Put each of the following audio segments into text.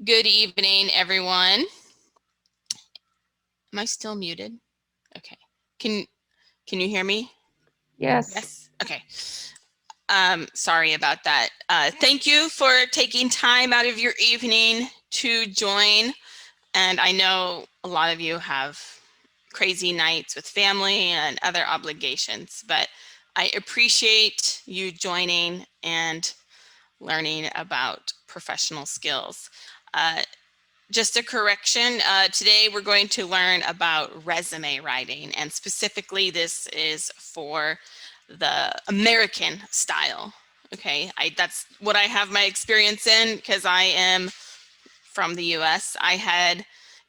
Good evening, everyone. Am I still muted? Okay. Can you hear me? Yes. Yes. Okay. Sorry about that. Thank you for taking time out of your evening to join. And I know a lot of you have crazy nights with family and other obligations, but I appreciate you joining and learning about professional skills. Just a correction, today we're going to learn about resume writing, and specifically this is for the American style. Okay, that's what I have my experience in because I am from the US.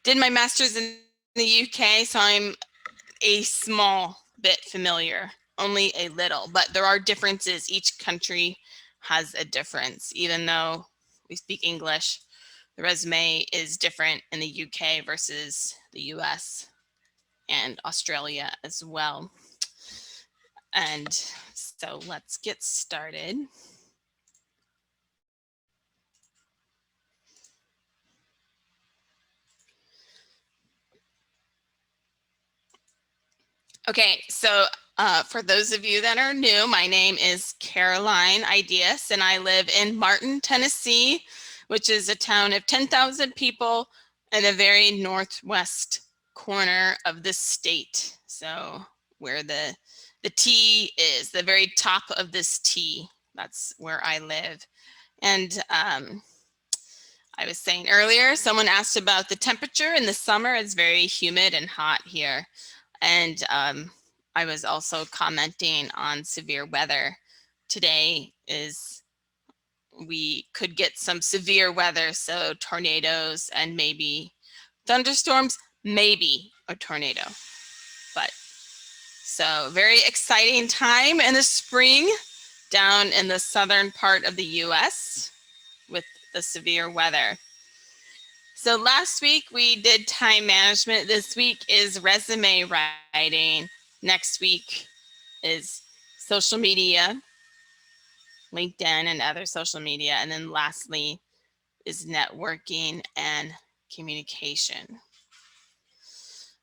Did my master's in the UK, so I'm a small bit familiar, only a little, but there are differences. Each country has a difference, even though we speak English. The resume is different in the UK versus the US and Australia as well. And so let's get started. Okay, so for those of you that are new, my name is Caroline Ideus, and I live in Martin, Tennessee, which is a town of 10,000 people in the very northwest corner of the state. So where the T is, the very top of this T, that's where I live. And I was saying earlier, someone asked about the temperature in the summer. It's very humid and hot here. And I was also commenting on severe weather. Today we could get some severe weather, so tornadoes and maybe thunderstorms, maybe a tornado. But so very exciting time in the spring down in the southern part of the US with the severe weather. So last week we did time management. This week is resume writing. Next week is social media, LinkedIn and other social media. And then lastly is networking and communication.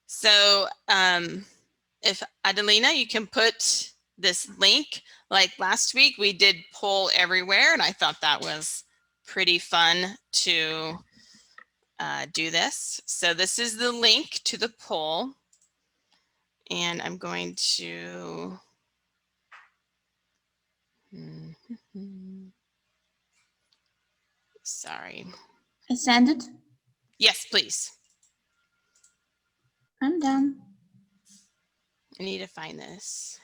So if Adelina, you can put this link. Like last week, we did poll everywhere, and I thought that was pretty fun to do this. So this is the link to the poll, and I'm going to sorry. I send it. Yes, please. I'm done. I need to find this.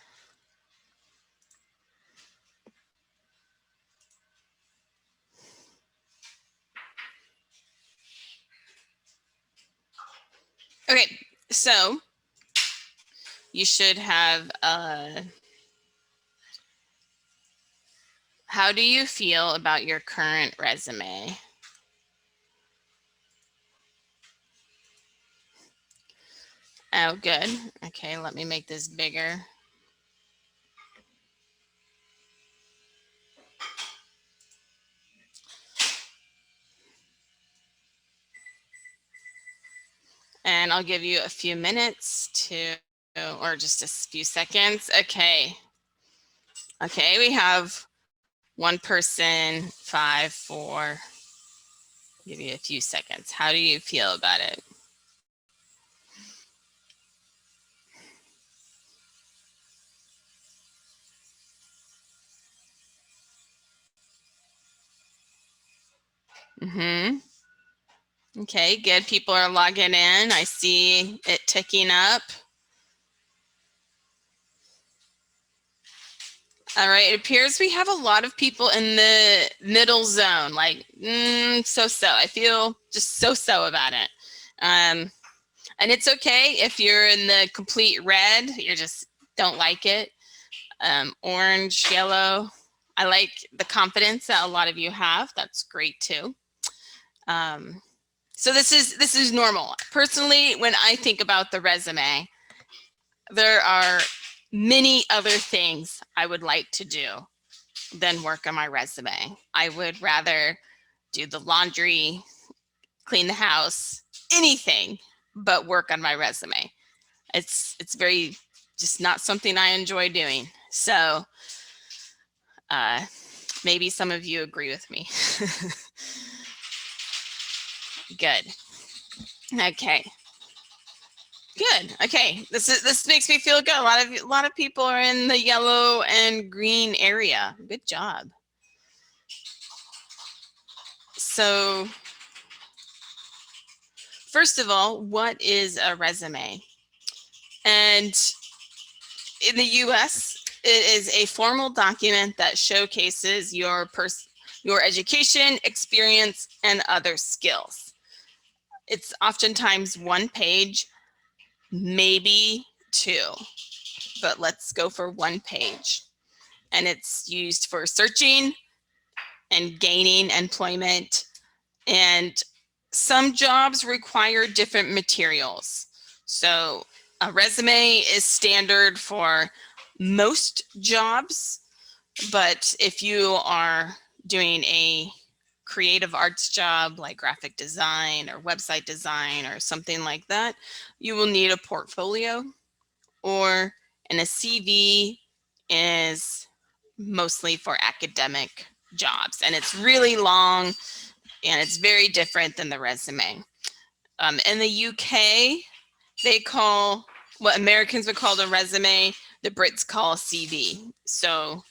Okay, so you should have how do you feel about your current resume? Oh, good. Okay, let me make this bigger. And I'll give you a few minutes to, or just a few seconds. Okay. Okay, we have one person, 5, 4. Give you a few seconds. How do you feel about it? Okay, good. People are logging in. I see it ticking up. All right, it appears we have a lot of people in the middle zone, like so-so. I feel just so-so about it. And it's okay if you're in the complete red, you just don't like it. Orange, yellow. I like the confidence that a lot of you have. That's great too. So this is normal. Personally, when I think about the resume, there are many other things I would like to do than work on my resume. I would rather do the laundry, clean the house, anything but work on my resume. It's very just not something I enjoy doing. So maybe some of you agree with me. Good. Okay. Good. Okay. This makes me feel good. A lot of people are in the yellow and green area. Good job. So first of all, what is a resume? And in the US, it is a formal document that showcases your education, experience, and other skills. It's oftentimes one page, maybe two, but let's go for one page. And it's used for searching and gaining employment. And some jobs require different materials. So a resume is standard for most jobs, but if you are doing a creative arts job like graphic design or website design or something like that, you will need a portfolio, and a CV is mostly for academic jobs, and it's really long and it's very different than the resume. In the UK, they call what Americans would call the resume, the Brits call a CV. So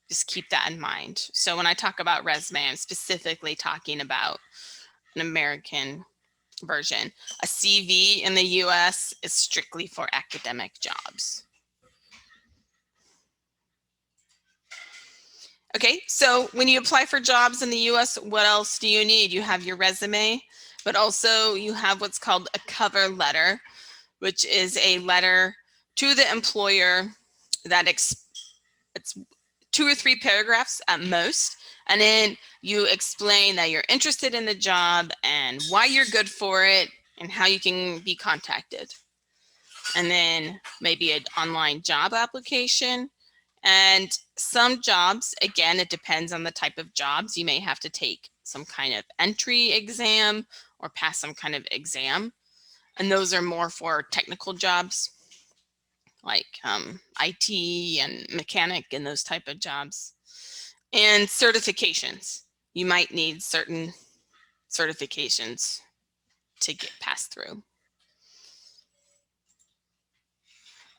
just keep that in mind. So when I talk about resume, I'm specifically talking about an American version. A CV in the US is strictly for academic jobs. Okay, so when you apply for jobs in the US, what else do you need? You have your resume, but also you have what's called a cover letter, which is a letter to the employer that it's 2 or 3 paragraphs at most. And then you explain that you're interested in the job and why you're good for it and how you can be contacted. And then maybe an online job application. And some jobs, again, it depends on the type of jobs. You may have to take some kind of entry exam or pass some kind of exam. And those are more for technical jobs like IT and mechanic and those type of jobs. And certifications. You might need certain certifications to get passed through.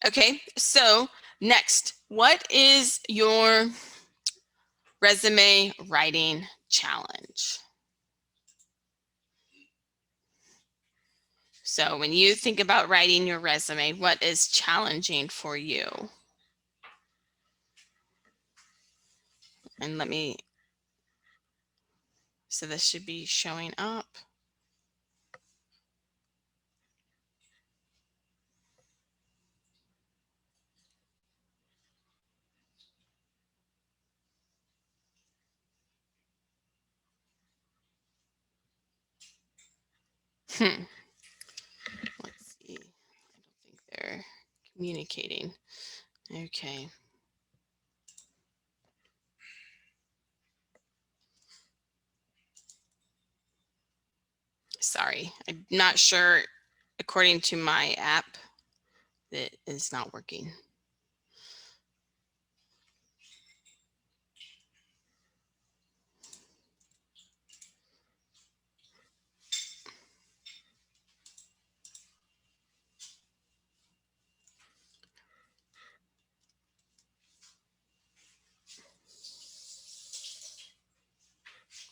Okay, so next, what is your resume writing challenge? So when you think about writing your resume, what is challenging for you? And so this should be showing up. Let's see. I don't think they're communicating. Okay. Sorry, I'm not sure. According to my app, it is not working.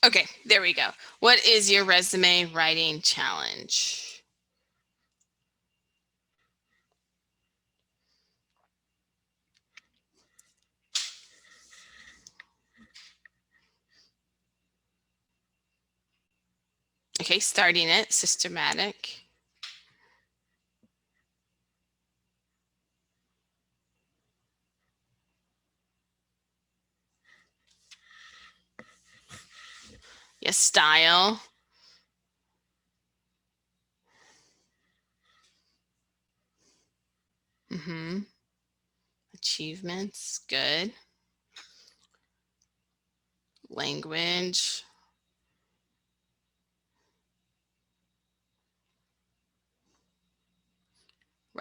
Okay, there we go. What is your resume writing challenge? Okay, starting it, systematic. Yes, style. Achievements, good. Language.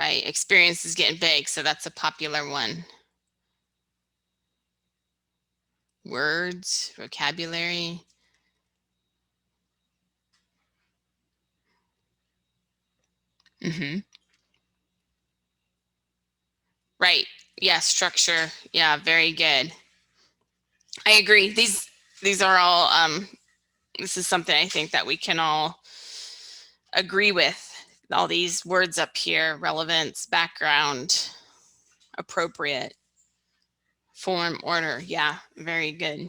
Right, experience is getting vague, so that's a popular one. Words, vocabulary. Right. Yeah, structure. Yeah, very good. I agree. These are all this is something I think that we can all agree with. All these words up here: relevance, background, appropriate, form, order. Yeah, very good.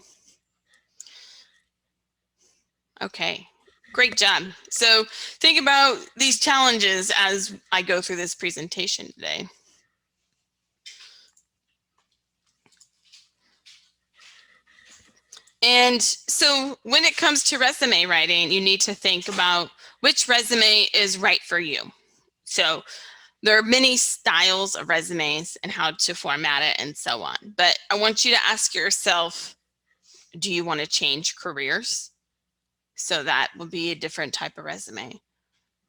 Okay. Great job. So think about these challenges as I go through this presentation today. And so when it comes to resume writing, you need to think about which resume is right for you. So there are many styles of resumes and how to format it and so on. But I want you to ask yourself, do you want to change careers? So that will be a different type of resume.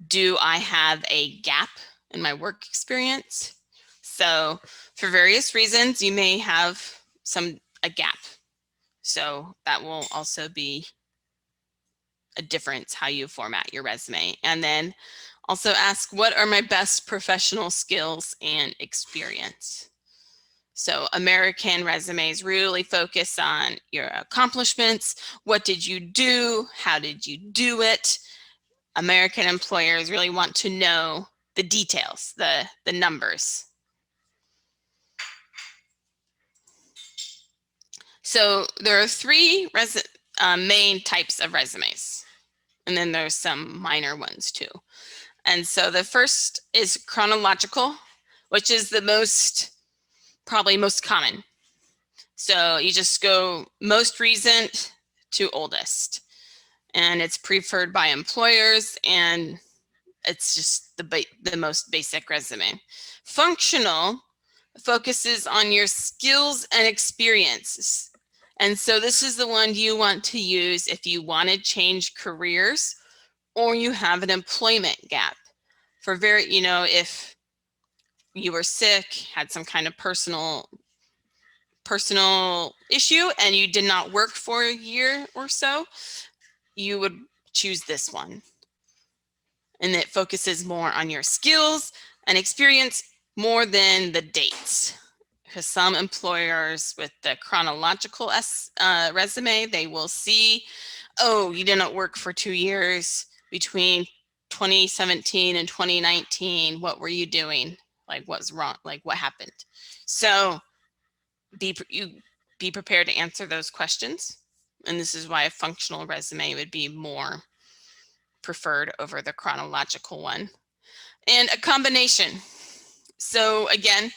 Do I have a gap in my work experience? So for various reasons, you may have a gap. So that will also be a difference how you format your resume. And then also ask, what are my best professional skills and experience? So American resumes really focus on your accomplishments. What did you do? How did you do it? American employers really want to know the details, the numbers. So there are three main types of resumes, and then there's some minor ones too. And so the first is chronological, which is the probably most common. So you just go most recent to oldest, and it's preferred by employers, and it's just the most basic resume. Functional focuses on your skills and experiences. And so this is the one you want to use if you want to change careers or you have an employment gap. If you were sick, had some kind of personal issue and you did not work for a year or so, you would choose this one. And it focuses more on your skills and experience more than the dates. Because some employers with the chronological resume, they will see, oh, you didn't work for 2 years between 2017 and 2019. What were you doing? Like, what's wrong? Like, what happened? So be prepared to answer those questions. And this is why a functional resume would be more preferred over the chronological one. And a combination. So again,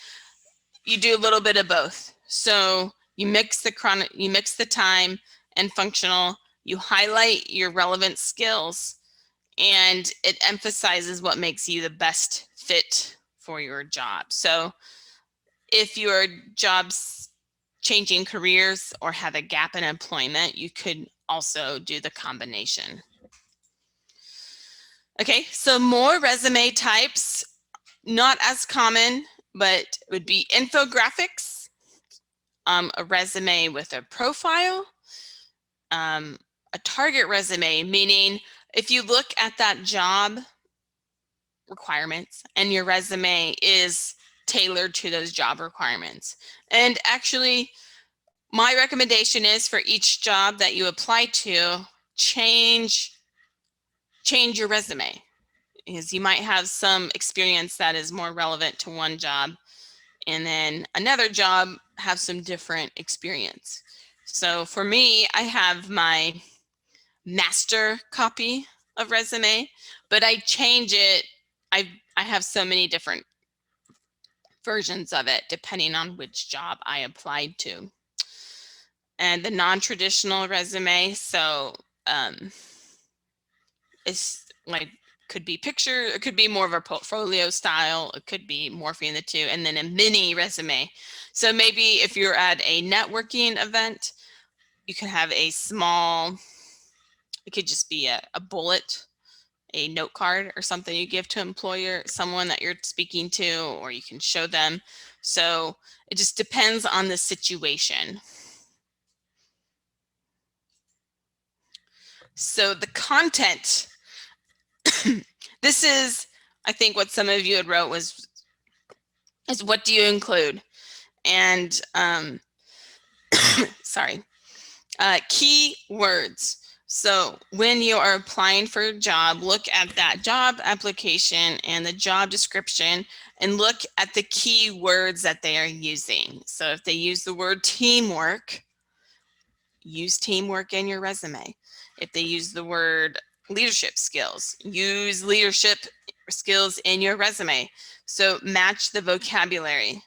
you do a little bit of both. So you mix the time and functional, you highlight your relevant skills, and it emphasizes what makes you the best fit for your job. So if your job's changing careers or have a gap in employment, you could also do the combination. Okay, so more resume types, not as common, but would be infographics, a resume with a profile, a target resume, meaning if you look at that job requirements and your resume is tailored to those job requirements. And actually, my recommendation is for each job that you apply to, change your resume, because you might have some experience that is more relevant to one job and then another job have some different experience. So for me, I have my master copy of resume, but I change it. I have so many different versions of it depending on which job I applied to. And the non-traditional resume, so it's like could be picture, it could be more of a portfolio style, it could be morphing the two, and then a mini resume. So maybe if you're at a networking event, you can have a small, it could just be a bullet a note card or something you give to employer, someone that you're speaking to, or you can show them. So it just depends on the situation. So the content, this is, I think what some of you had wrote is what do you include? And sorry, key words. So when you are applying for a job, look at that job application and the job description and look at the key words that they are using. So if they use the word teamwork, use teamwork in your resume. If they use the word leadership skills, use leadership skills in your resume. So match the vocabulary.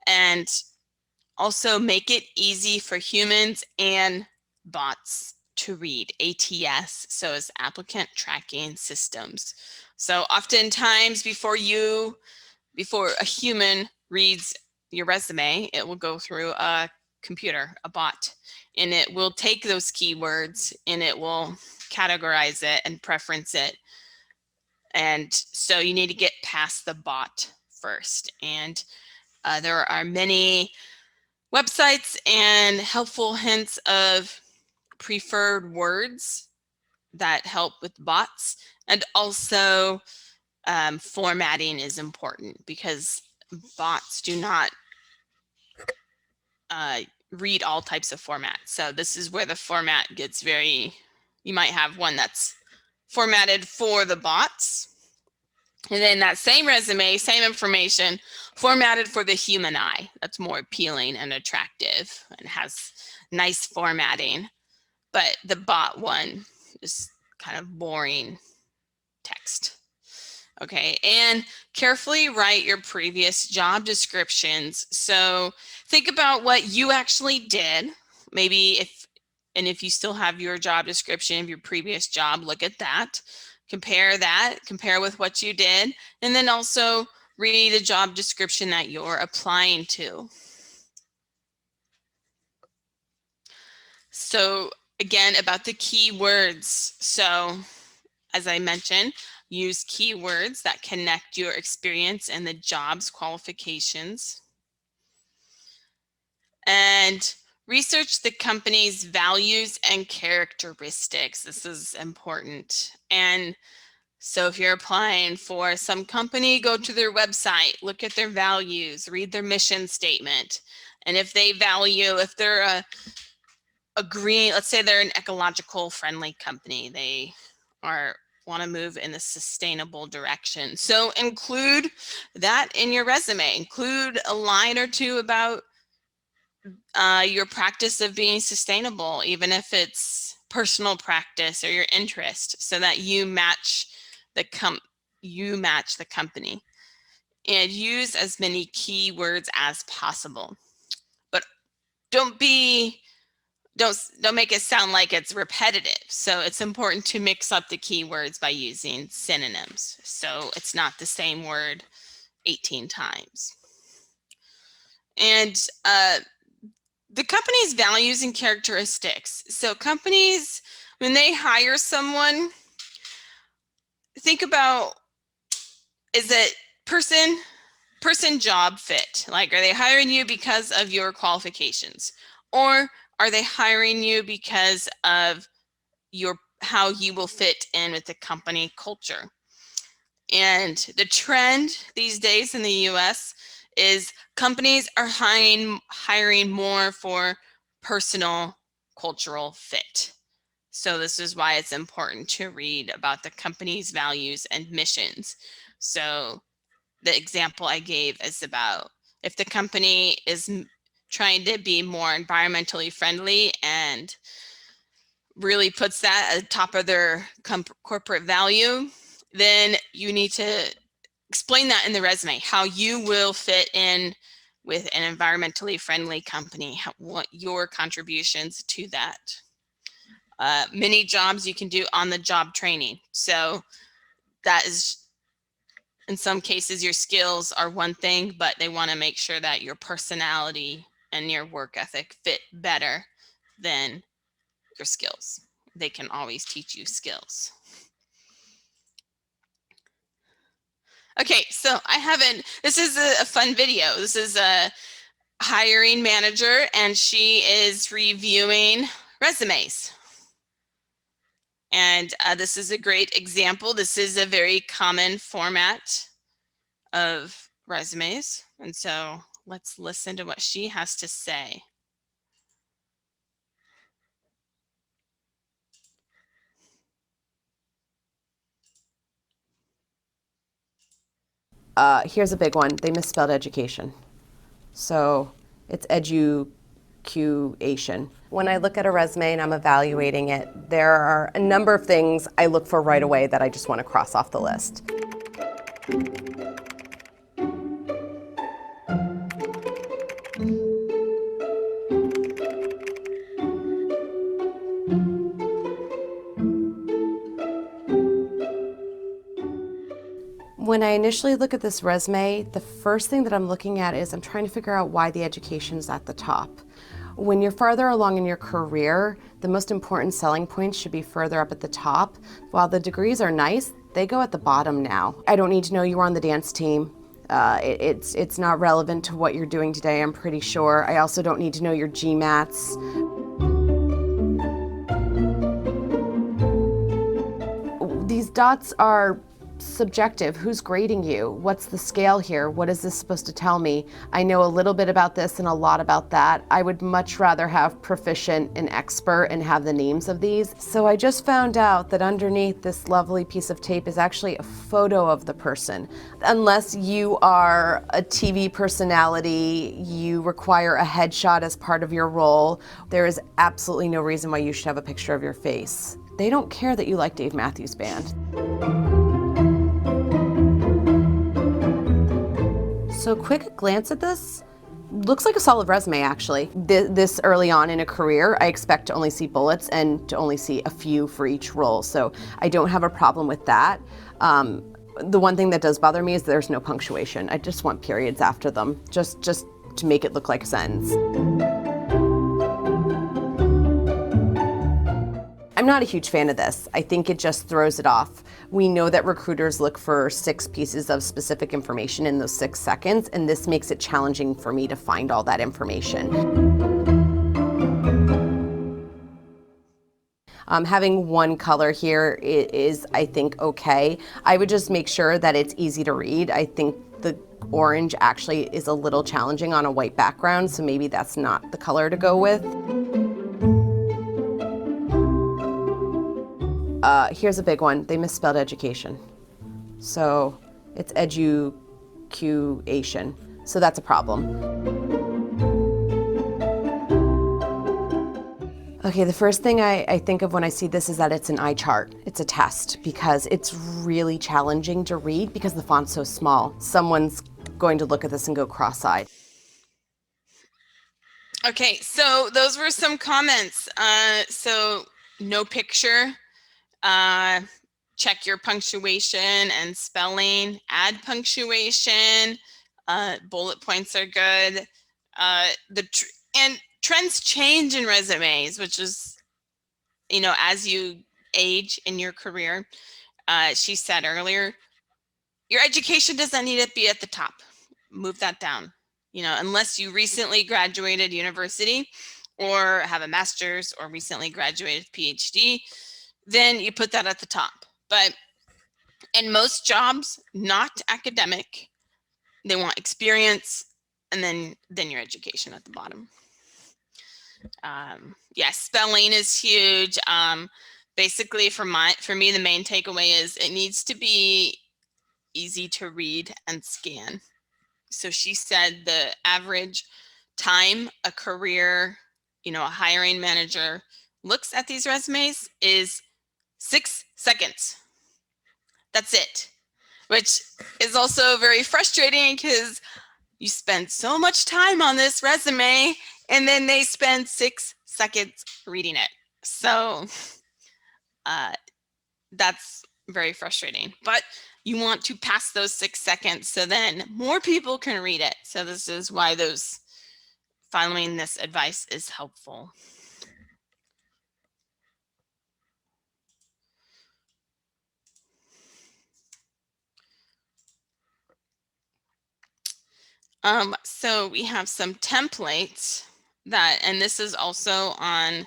And also make it easy for humans and bots to read. ATS, so it's applicant tracking systems. So oftentimes before a human reads your resume, it will go through a computer, a bot, and it will take those keywords and it will categorize it and preference it. And so you need to get past the bot first. And there are many websites and helpful hints of preferred words that help with bots. And also formatting is important because bots do not read all types of formats. So this is where the format gets very, you might have one that's formatted for the bots. And then that same resume, same information, formatted for the human eye. That's more appealing and attractive and has nice formatting. But the bot one is kind of boring text. Okay, and carefully write your previous job descriptions. So think about what you actually did. Maybe if you still have your job description of your previous job, look at that. Compare with what you did, and then also read the job description that you're applying to. So again, about the keywords. So as I mentioned, use keywords that connect your experience and the job's qualifications. And research the company's values and characteristics. This is important. And so if you're applying for some company, go to their website, look at their values, read their mission statement. And if they're a green, let's say they're an ecological friendly company, they want to move in a sustainable direction. So include that in your resume. Include a line or two about your practice of being sustainable, even if it's personal practice or your interest, so that you match the company. And use as many keywords as possible. But don't make it sound like it's repetitive. So it's important to mix up the keywords by using synonyms. So it's not the same word 18 times. And the company's values and characteristics. So companies, when they hire someone, think about, is it person job fit? Like, are they hiring you because of your qualifications? Or are they hiring you because of how you will fit in with the company culture? And the trend these days in the US is companies are hiring more for personal cultural fit. So this is why it's important to read about the company's values and missions. So the example I gave is about if the company is trying to be more environmentally friendly and really puts that at the top of their corporate value, then you need to explain that in the resume, how you will fit in with an environmentally friendly company, what your contributions to that. Many jobs you can do on the job training. So that is, in some cases, your skills are one thing, but they want to make sure that your personality and your work ethic fit better than your skills. They can always teach you skills. Okay, so this is a fun video. This is a hiring manager, and she is reviewing resumes. And this is a great example. This is a very common format of resumes. And so let's listen to what she has to say. Here's a big one. They misspelled education. So it's education. When I look at a resume and I'm evaluating it, there are a number of things I look for right away that I just want to cross off the list. When I initially look at this resume, the first thing that I'm looking at is I'm trying to figure out why the education's at the top. When you're farther along in your career, the most important selling points should be further up at the top. While the degrees are nice, they go at the bottom now. I don't need to know you were on the dance team. It's not relevant to what you're doing today, I'm pretty sure. I also don't need to know your GMATs. These dots are subjective. Who's grading you? What's the scale here? What is this supposed to tell me? I know a little bit about this and a lot about that. I would much rather have proficient and expert and have the names of these. So I just found out that underneath this lovely piece of tape is actually a photo of the person. Unless you are a TV personality, you require a headshot as part of your role, there is absolutely no reason why you should have a picture of your face. They don't care that you like Dave Matthews Band. So quick glance at this, looks like a solid resume actually. This early on in a career, I expect to only see bullets and to only see a few for each role. So I don't have a problem with that. The one thing that does bother me is there's no punctuation. I just want periods after them, just to make it look like a sentence. I'm not a huge fan of this. I think it just throws it off. We know that recruiters look for 6 pieces of specific information in those 6 seconds, and this makes it challenging for me to find all that information. Having one color here is, I think, okay. I would just make sure that it's easy to read. I think the orange actually is a little challenging on a white background, so maybe that's not the color to go with. Here's a big one. They misspelled education. So it's education. So that's a problem. Okay, the first thing I think of when I see this is that it's an eye chart. It's a test because it's really challenging to read because the font's so small. Someone's going to look at this and go cross-eyed. Okay, so those were some comments. So no picture. Check your punctuation and spelling. Add punctuation. Bullet points are good. And trends change in resumes, which is, as you age in your career. She said earlier, your education doesn't need to be at the top. Move that down. Unless you recently graduated university or have a master's or recently graduated PhD, then you put that at the top. But in most jobs, not academic, they want experience, and then your education at the bottom. Yes, spelling is huge. Basically, for me, the main takeaway is it needs to be easy to read and scan. So she said the average time a career, a hiring manager looks at these resumes is 6 seconds. That's it, which is also very frustrating because you spend so much time on this resume and then they spend 6 seconds reading it. So that's very frustrating, but you want to pass those 6 seconds so then more people can read it. So this is why following this advice is helpful. So we have some templates that, and this is also on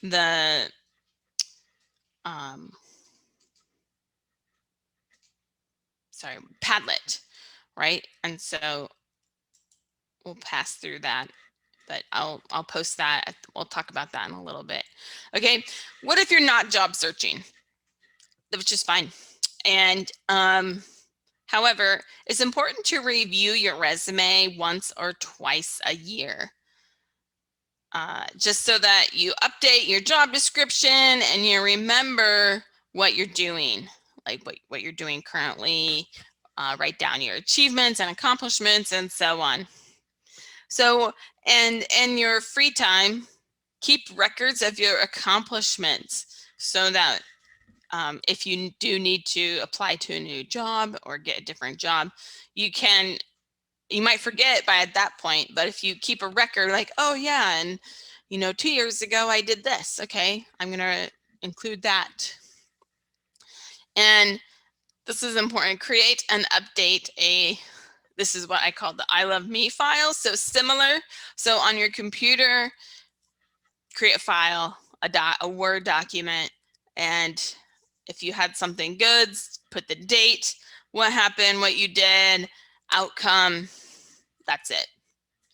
the Padlet, right? And so we'll pass through that, but I'll post that. We'll talk about that in a little bit. Okay, what if you're not job searching? Which is fine. And however, it's important to review your resume once or twice a year. Just so that you update your job description and you remember what you're doing, like what you're doing currently. Write down your achievements and accomplishments and so on. So, and in your free time, keep records of your accomplishments so that if you do need to apply to a new job or get a different job, you might forget by at that point, but if you keep a record like, oh yeah, and 2 years ago I did this, okay, I'm gonna include that. And this is important. Create and update this is what I call the I love me file. So similar, so on your computer, create a file, a Word document, and if you had something good, put the date, what happened, what you did, outcome, that's it.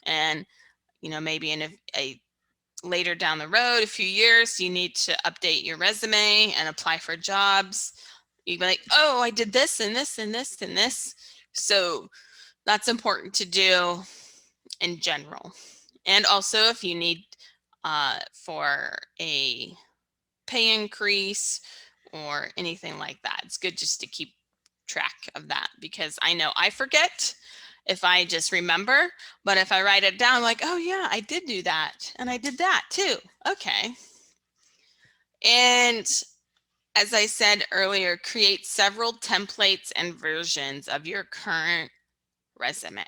And maybe in a later down the road, a few years, you need to update your resume and apply for jobs. You'd be like, oh, I did this and this and this and this. So that's important to do in general. And also if you need for a pay increase or anything like that, it's good just to keep track of that, because I know I forget if I just remember, but if I write it down, like, oh yeah, I did do that and I did that too. Okay. And as I said earlier, create several templates and versions of your current resume.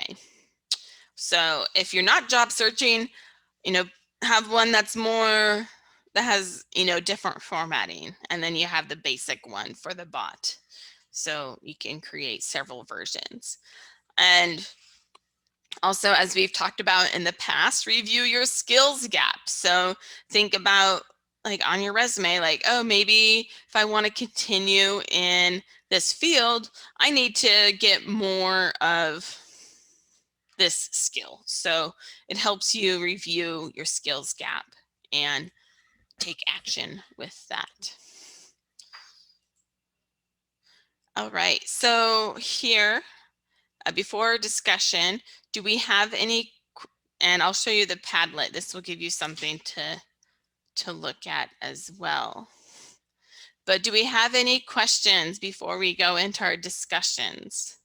So if you're not job searching, have one that has, different formatting, and then you have the basic one for the bot. So you can create several versions. And also, as we've talked about in the past, review your skills gaps. So think about, like, on your resume, like, oh, maybe if I want to continue in this field, I need to get more of this skill. So it helps you review your skills gap and take action with that. All right, so here, before discussion, do we have any, and I'll show you the Padlet. This will give you something to look at as well. But do we have any questions before we go into our discussions?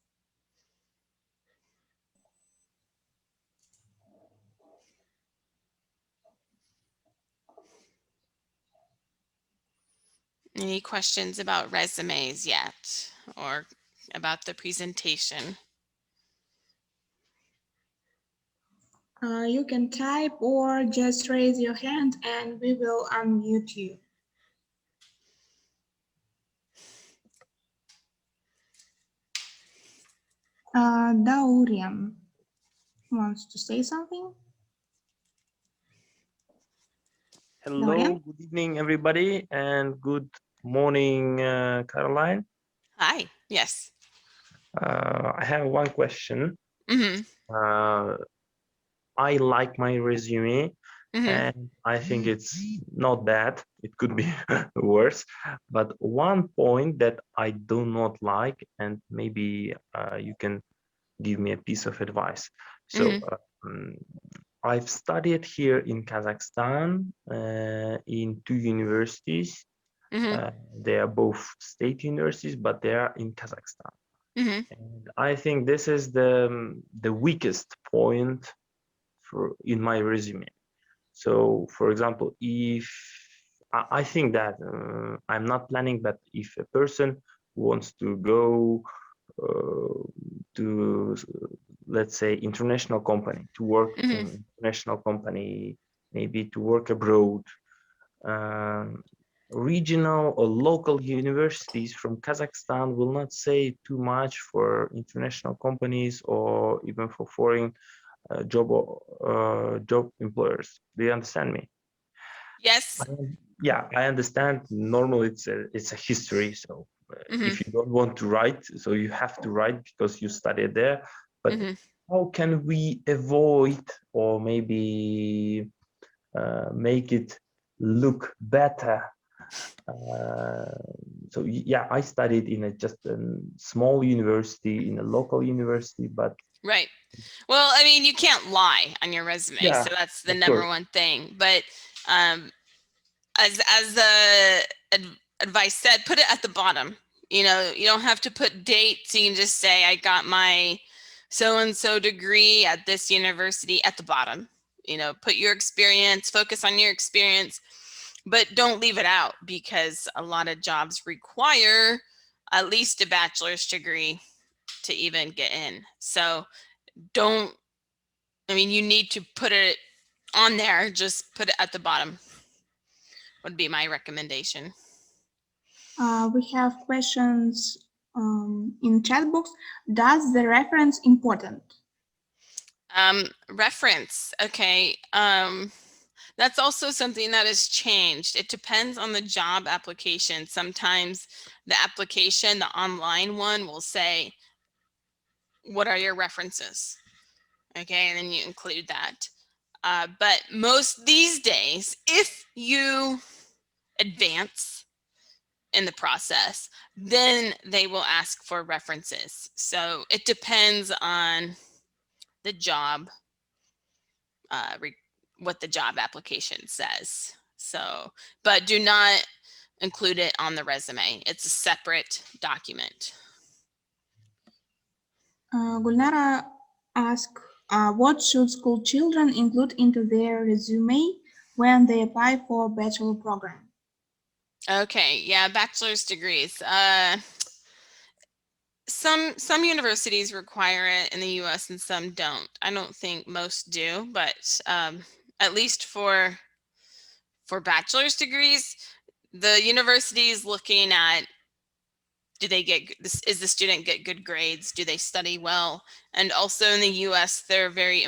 Any questions about resumes yet, or about the presentation? You can type or just raise your hand and we will unmute you. Daurian wants to say something. Hello, good evening, everybody, and good morning, Caroline. Hi, yes. I have one question. Mm-hmm. I like my resume, Mm-hmm. and I think it's not bad. It could be worse, but one point that I do not like, and maybe you can give me a piece of advice. So I've studied here in Kazakhstan in two universities. They are both state universities, but they are in Kazakhstan. And I think this is the weakest point in my resume. So, for example, if I think that I'm not planning, but if a person wants to go to, let's say, international company, to work in international company, maybe to work abroad, regional or local universities from Kazakhstan will not say too much for international companies or even for foreign job employers. Do you understand me? Yes. Yeah, I understand. Normally, it's a history. So Mm-hmm. if you don't want to write, so you have to write because you studied there. But Mm-hmm. how can we avoid or maybe make it look better? So yeah, I studied in just a small university, in a local university, but Right. Well, I mean, you can't lie on your resume, yeah, so that's the of number course. one thing. But um, as the advice said, put it at the bottom. You know, you don't have to put dates. You can just say, I got my so-and-so degree at this university at the bottom. You know, put your experience, focus on your experience, but don't leave it out because a lot of jobs require at least a bachelor's degree to even get in. So don't, I mean, you need to put it on there, just put it at the bottom would be my recommendation. We have questions in chat box. Does the reference important? Reference, okay. That's also something that has changed. It depends on the job application. Sometimes the application, the online one, will say, what are your references? Okay, and then you include that. But most these days, if you advance in the process, then they will ask for references. So it depends on the job, what the job application says. So, but do not include it on the resume. It's a separate document. Gulnara asked, what should school children include into their resume when they apply for a bachelor program? Okay, yeah, bachelor's degrees. Some universities require it in the U.S. and some don't. I don't think most do, but at least for bachelor's degrees, the university is looking at, do they get this, is the student get good grades, do they study well? And also in the US, they're very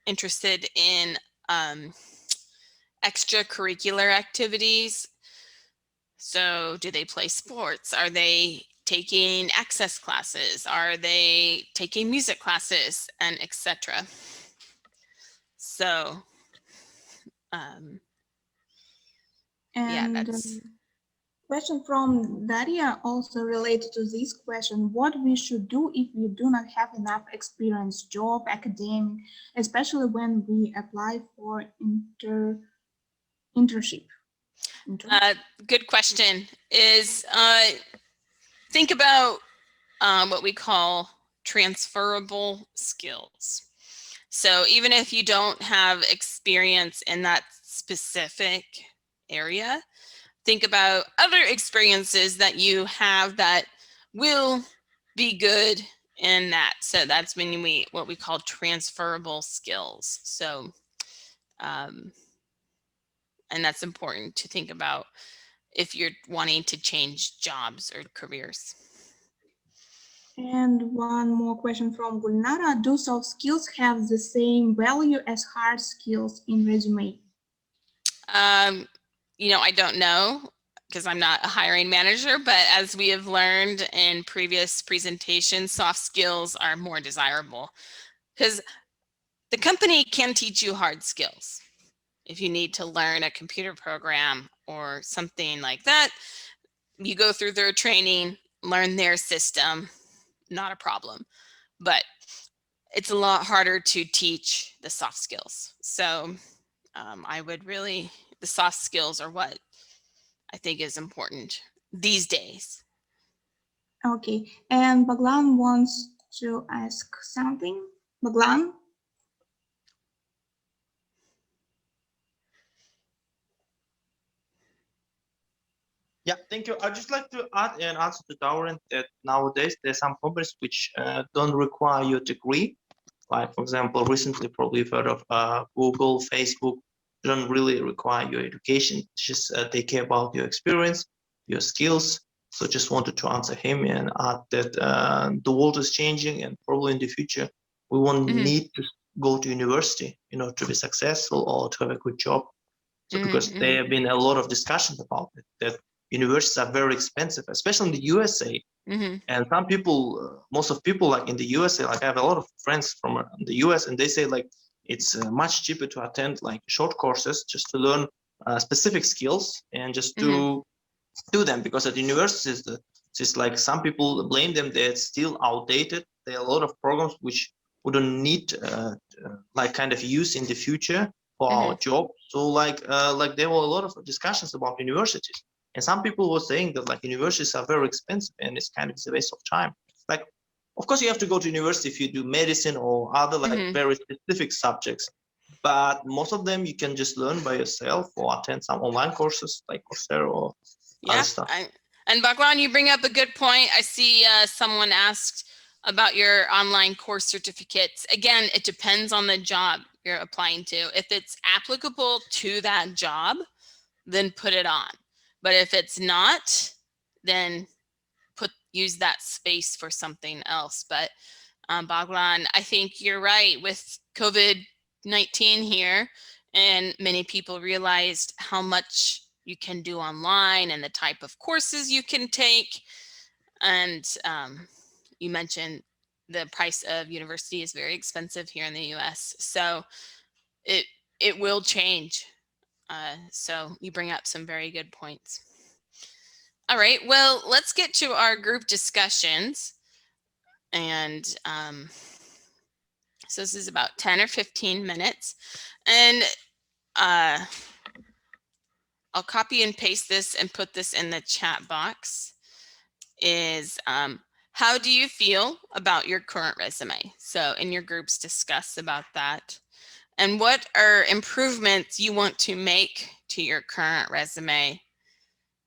interested in extracurricular activities. So do they play sports? Are they taking access classes? Are they taking music classes, and etc.? So yeah, And that's question from Daria also related to this question, what we should do if we do not have enough experience, job, academic, especially when we apply for internship. good question. Is think about what we call transferable skills. So even if you don't have experience in that specific area, think about other experiences that you have that will be good in that. So that's when what we call transferable skills. So, and that's important to think about if you're wanting to change jobs or careers. And one more question from Gulnara. Do soft skills have the same value as hard skills in resume? I don't know because I'm not a hiring manager, but as we have learned in previous presentations, soft skills are more desirable because the company can teach you hard skills. If you need to learn a computer program or something like that, you go through their training, learn their system, not a problem. But it's a lot harder to teach the soft skills. So the soft skills are what I think is important these days. Okay, and Baglan wants to ask something. Baglan? Yeah, thank you. I'd just like to add an answer to Tauren that nowadays there's some companies which don't require your degree. Like, for example, recently probably you've heard of Google, Facebook, don't really require your education. Just they care about your experience, your skills. So just wanted to answer him and add that the world is changing, and probably in the future we won't need to go to university, to be successful or to have a good job. So because there have been a lot of discussions about it, that universities are very expensive, especially in the USA. And some people, most of people like in the USA, like I have a lot of friends from the US, and they say like it's much cheaper to attend like short courses just to learn specific skills and just to do them, because at universities, it's like some people blame them that it's still outdated. There are a lot of programs which we don't need like kind of use in the future for our job. So like there were a lot of discussions about universities, and some people were saying that like universities are very expensive and it's kind of a waste of time. Like, of course you have to go to university if you do medicine or other like very specific subjects, but most of them you can just learn by yourself or attend some online courses like Coursera or other stuff. And Bhagwan, you bring up a good point. I see someone asked about your online course certificates. Again, it depends on the job you're applying to. If it's applicable to that job, then put it on. But if it's not, then use that space for something else. But Bhagwan, I think you're right with COVID-19 here, and many people realized how much you can do online and the type of courses you can take. And you mentioned the price of university is very expensive here in the US. So it will change. So you bring up some very good points. All right, well, let's get to our group discussions. And so this is about 10 or 15 minutes. And I'll copy and paste this and put this in the chat box. Is how do you feel about your current resume? So in your groups, discuss about that. And what are improvements you want to make to your current resume?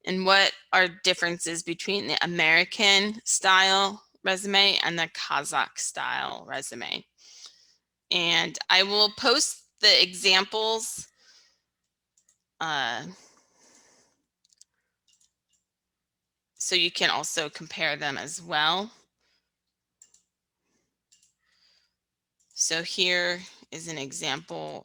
And what are differences between the American style resume and the Kazakh style resume? And I will post the examples so you can also compare them as well. So here is an example.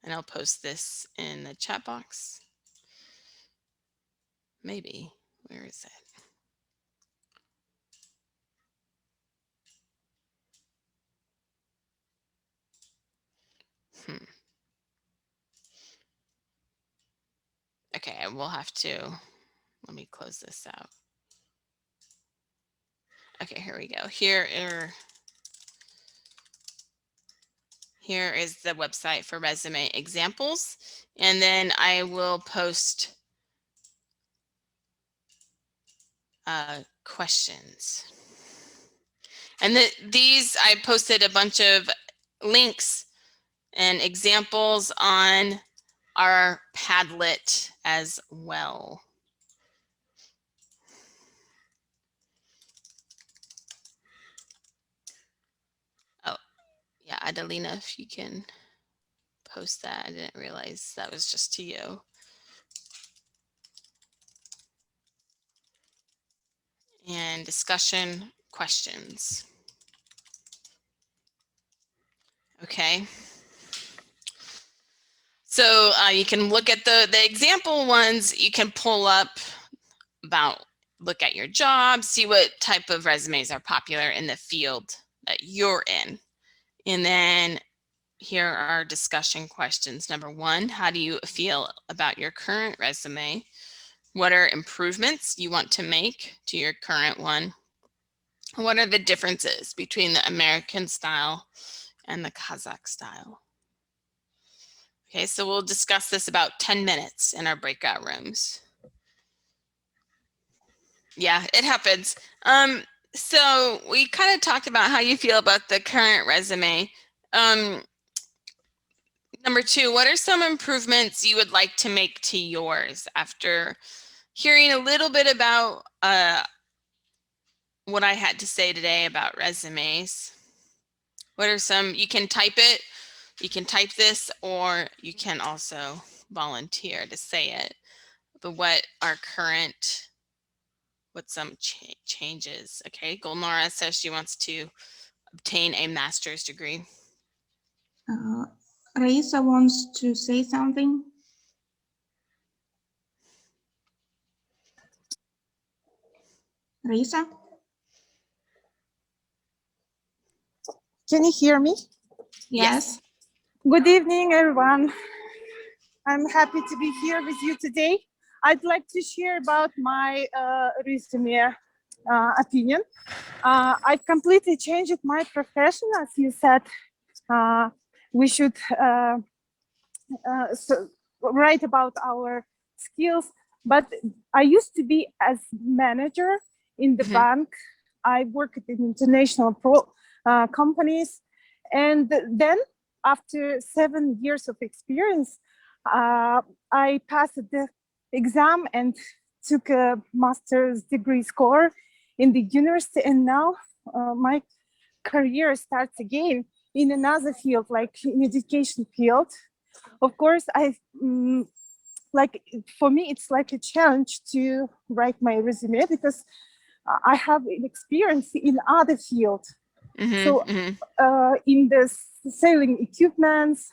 And I'll post this in the chat box. Maybe, where is it? Okay, I will have to, let me close this out. Okay, here we go. Here is the website for resume examples. And then I will post questions. And these, I posted a bunch of links and examples on our Padlet as well. Oh, yeah, Adelina, if you can post that. I didn't realize that was just to you. And discussion questions. Okay. So you can look at the example ones. You can pull up look at your job, see what type of resumes are popular in the field that you're in. And then here are discussion questions. Number one, how do you feel about your current resume? What are improvements you want to make to your current one? What are the differences between the American style and the Kazakh style? Okay, so we'll discuss this about 10 minutes in our breakout rooms. Yeah, it happens. So we kind of talked about how you feel about the current resume. Number two, what are some improvements you would like to make to yours after hearing a little bit about what I had to say today about resumes? What are some, you can type it, you can type this, or you can also volunteer to say it. But what are current, what some changes? Okay, Golnara says she wants to obtain a master's degree. Raisa wants to say something. Raisa? Can you hear me? Yes. Good evening, everyone. I'm happy to be here with you today. I'd like to share about my resume opinion. I've completely changed my profession. As you said, we should write about our skills. But I used to be as manager in the bank. I worked in international companies. And then after 7 years of experience, I passed the exam and took a master's degree score in the university. And now my career starts again in another field, like in education field. Of course, for me, it's like a challenge to write my resume because I have an experience in other fields. So in the selling equipments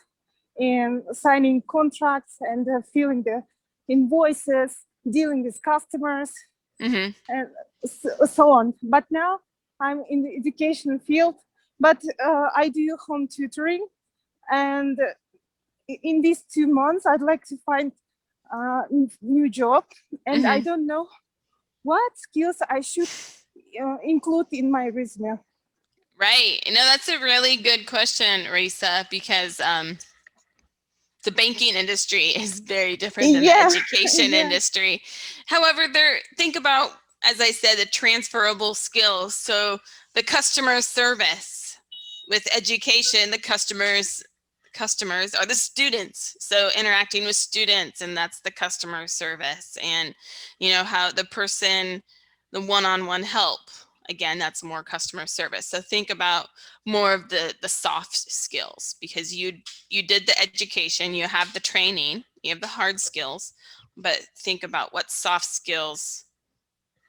and signing contracts and filling the invoices, dealing with customers, and so on. But now I'm in the education field, but I do home tutoring. And in these 2 months, I'd like to find a new job. And I don't know what skills I should include in my resume. Right. No, that's a really good question, Risa, because the banking industry is very different than the education industry. However, think about, as I said, the transferable skills. So the customer service with education, the customers are the students. So interacting with students, and that's the customer service. And how the person, the one-on-one help, again, that's more customer service. So think about more of the soft skills, because you did the education, you have the training, you have the hard skills, but think about what soft skills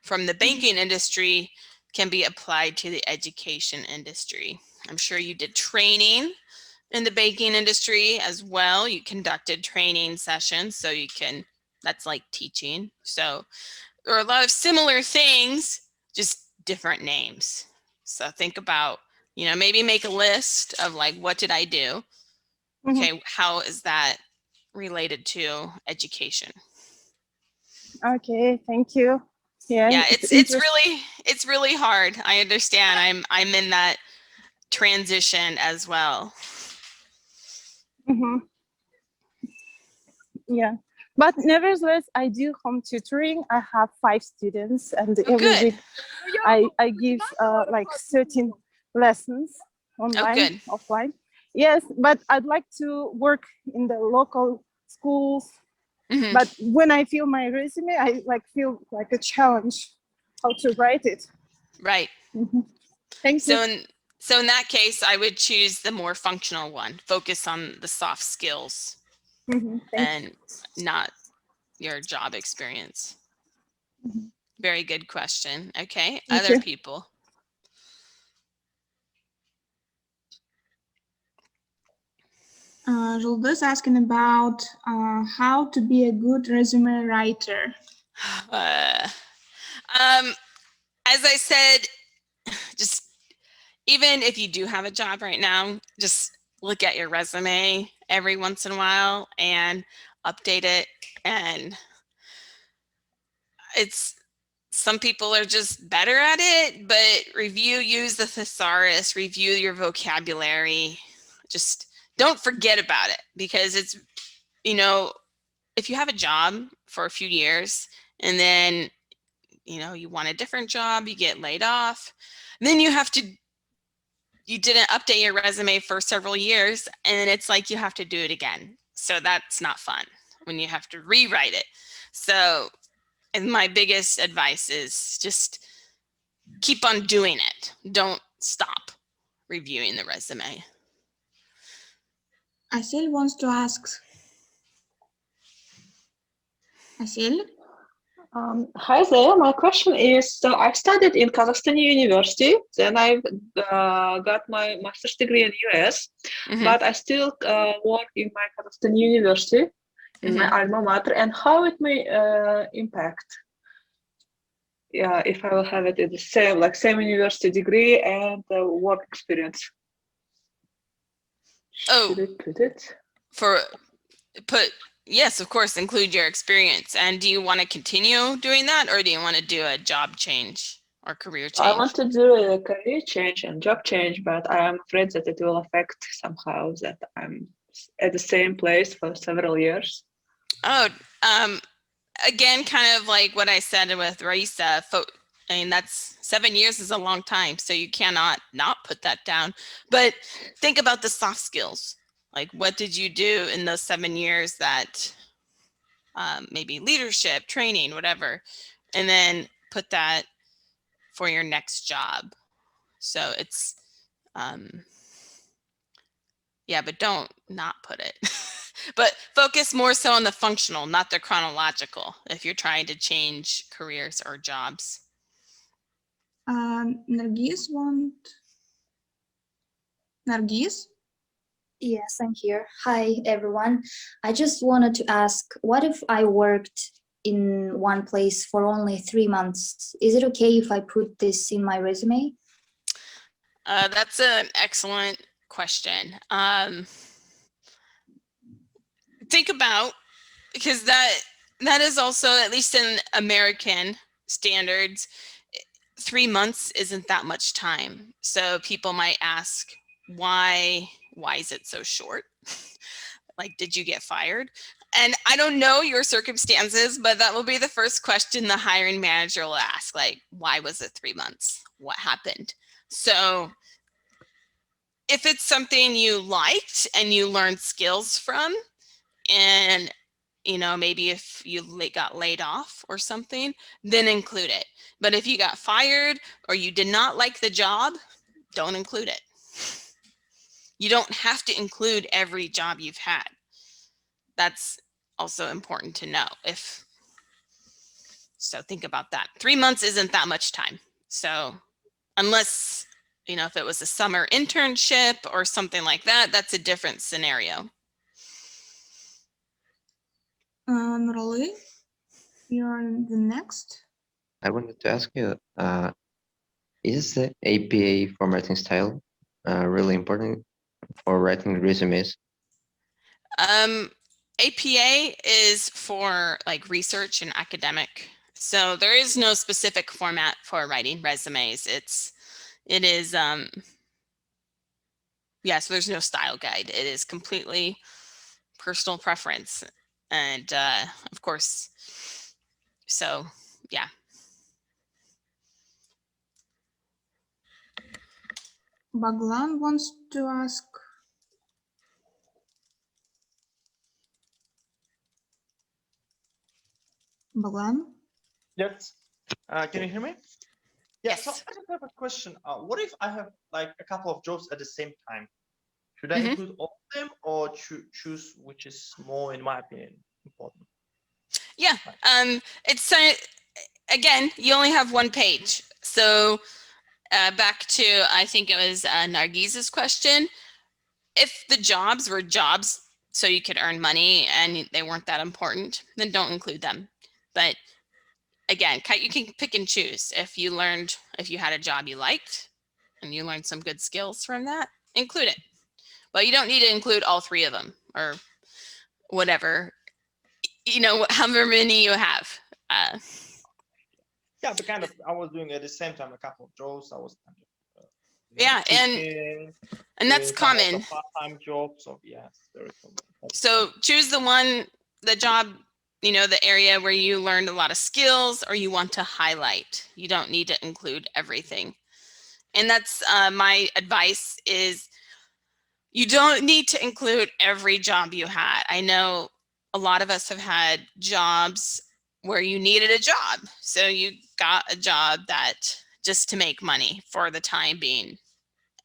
from the banking industry can be applied to the education industry. I'm sure you did training in the banking industry as well. You conducted training sessions, so that's like teaching. So there are a lot of similar things, just different names. So think about, maybe make a list of like, what did I do? Okay, how is that related to education? Okay, thank you. Yeah, it's really hard. I understand. I'm in that transition as well. Yeah, but nevertheless, I do home tutoring. I have 5 students, and every week I give like 13 lessons online, offline. Yes, but I'd like to work in the local schools. But when I feel my resume, I feel like a challenge how to write it. Right. Thank you. So in that case, I would choose the more functional one. Focus on the soft skills and not your job experience. Very good question. Okay, other people. Julda's asking about how to be a good resume writer. As I said, just even if you do have a job right now, just look at your resume every once in a while and update it. And some people are just better at it, but use the thesaurus, review your vocabulary. Just don't forget about it, because it's, if you have a job for a few years and then, you want a different job, you get laid off, then you didn't update your resume for several years, and it's like you have to do it again. So that's not fun when you have to rewrite it. So, and my biggest advice is just keep on doing it. Don't stop. reviewing the resume. Asil wants to ask. Asil? Hi there. My question is, so I've studied in Kazakhstan University, then I've got my master's degree in US, but I still work in my Kazakhstan University, in my alma mater, and how it may impact, if I will have it in the same university degree and work experience. Should I put it? Yes, of course, include your experience. And do you want to continue doing that, or do you want to do a job change or career change? I want to do a career change and job change, but I am afraid that it will affect somehow that I'm at the same place for several years. Oh, again, kind of like what I said with Raisa, I mean, that's 7 years is a long time, so you cannot not put that down. But think about the soft skills. Like, what did you do in those 7 years that maybe leadership, training, whatever, and then put that for your next job. So it's, yeah, but don't not put it. But focus more so on the functional, not the chronological, if you're trying to change careers or jobs. Nargis want. Nargis? Yes, I'm here. Hi, everyone. I just wanted to ask, what if I worked in one place for only 3 months? Is it okay if I put this in my resume? That's an excellent question. Think about, because that is also, at least in American standards, 3 months isn't that much time. So people might ask, why is it so short? Like, did you get fired? And I don't know your circumstances, but that will be the first question the hiring manager will ask, like, why was it 3 months? What happened? So if it's something you liked and you learned skills from, and maybe if you got laid off or something, then include it. But if you got fired or you did not like the job, don't include it. You don't have to include every job you've had. That's also important to know. So think about that. 3 months isn't that much time. So unless, if it was a summer internship or something like that, that's a different scenario. Nurali, you're the next. I wanted to ask you, is the APA formatting style really important for writing resumes? APA is for like research and academic. So there is no specific format for writing resumes. It is, so there's no style guide. It is completely personal preference. And of course, so yeah. Baglan wants to ask. Baglan? Yes. Can you hear me? Yeah, Yes. so I just have a question. What if I have like a couple of jobs at the same time? Should I include all of them or choose which is more, in my opinion, important? Yeah, it's again, you only have one page. So back to, I think it was Nargis's question. If the jobs were jobs so you could earn money and they weren't that important, then don't include them. But again, you can pick and choose. If you had a job you liked and you learned some good skills from that, include it. But you don't need to include all 3 of them or whatever, however many you have. Yeah, but kind of, I was doing at the same time a couple of jobs. I was kind of and that's common. Part-time jobs, so yes, very common. So choose the job, the area where you learned a lot of skills or you want to highlight. You don't need to include everything. And that's my advice is you don't need to include every job you had. I know a lot of us have had jobs where you needed a job. So you got a job that just to make money for the time being.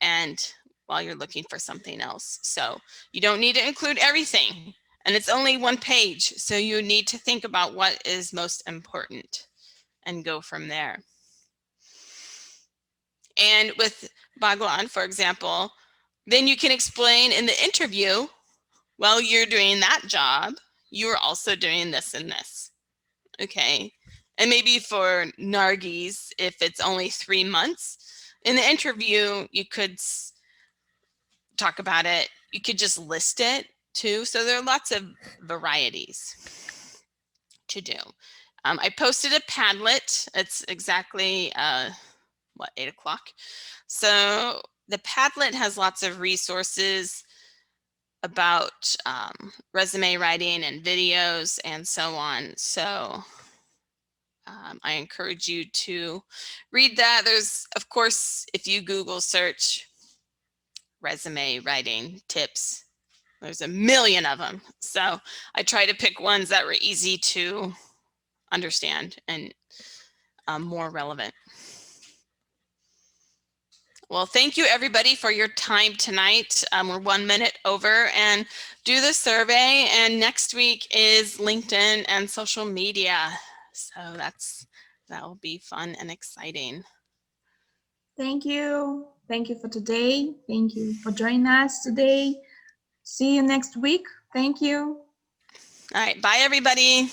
and while you're looking for something else. So you don't need to include everything, and it's only one page. So you need to think about what is most important and go from there. And with Bhagwan, for example, then you can explain in the interview, while you're doing that job, you are also doing this and this. Okay. And maybe for Nargis, if it's only 3 months, in the interview, you could talk about it. You could just list it too. So there are lots of varieties to do. I posted a Padlet. It's exactly, 8 o'clock. So the Padlet has lots of resources about resume writing and videos and so on. So I encourage you to read that. There's, of course, if you Google search resume writing tips, there's a million of them. So I try to pick ones that were easy to understand and more relevant. Well, thank you everybody for your time tonight. We're 1 minute over, and do the survey. And next week is LinkedIn and social media. So that will be fun and exciting. Thank you. Thank you for today. Thank you for joining us today. See you next week. Thank you. All right. Bye, everybody.